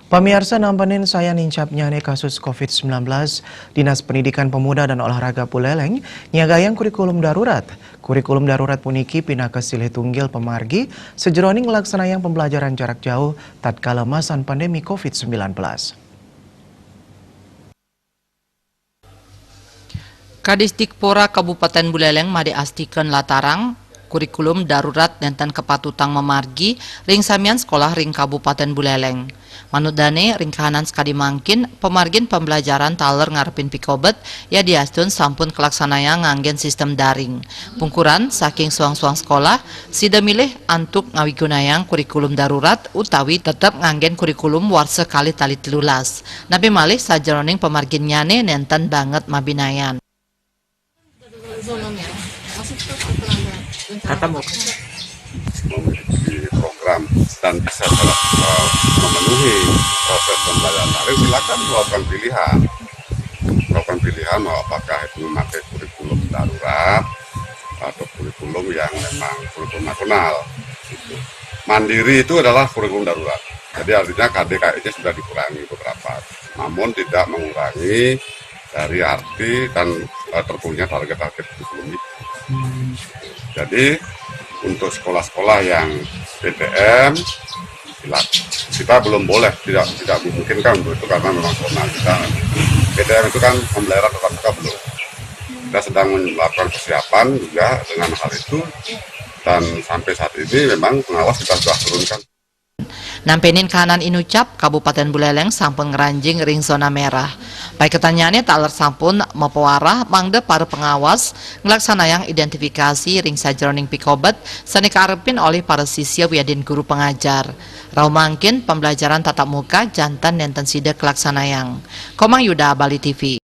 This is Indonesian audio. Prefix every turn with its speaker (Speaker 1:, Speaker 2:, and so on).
Speaker 1: Pemirsa nampenin saya nincapnya nih kasus COVID-19, Dinas Pendidikan Pemuda dan Olahraga Buleleng nyagayang kurikulum darurat. Kurikulum darurat puniki pindah ke silih tunggil pemargi sejeroning ngelaksanayan pembelajaran jarak jauh tatkala masan pandemi COVID-19.
Speaker 2: Kadisdikpora Kabupaten Buleleng made astikeun latarang kurikulum darurat nenten kepatutang memargi ring samian sekolah ring Kabupaten Buleleng. Manut dane ring kahanan sekadi mangkin pemargin pembelajaran taler ngarepin pikobet ya diastun sampun kelaksanaya nganggen sistem daring. Pungkuran saking suang-suang sekolah sida milih antuk ngawigunayang kurikulum darurat utawi tetep nganggen kurikulum war sekali tali 13. Nabi malih sajeroning pemargin nyane nenten banget mabinayan.
Speaker 3: Memiliki program dan bisa memenuhi proses pembelajaran daring, silakan melakukan pilihan mau apakah itu memakai kurikulum darurat atau kurikulum yang memang kurikulum nasional. Mandiri itu adalah kurikulum darurat, jadi artinya KDKI-nya sudah dikurangi beberapa, namun tidak mengurangi dari arti dan terpunya target-target kurikulum itu. Jadi untuk sekolah-sekolah yang PTM kita belum boleh, tidak memungkinkan untuk itu karena memang zona kita PTM itu kan pembelajaran tetap muka belum. Kita sedang melakukan persiapan juga dengan hal itu dan sampai saat ini memang pengawas kita sudah turunkan.
Speaker 2: Nampenin kahanan inucap Kabupaten Buleleng sampun ngeranjing ring zona merah. Baik ketanyaannya taler sampun mapawarah mangde para pengawas ngelaksanayang identifikasi ring sajeroning pikobet sanika arepin oleh para siswa wiadin guru pengajar. Rau mangkin pembelajaran tatap muka jantan nenten sida kelaksanayang. Komang Yuda, Bali TV.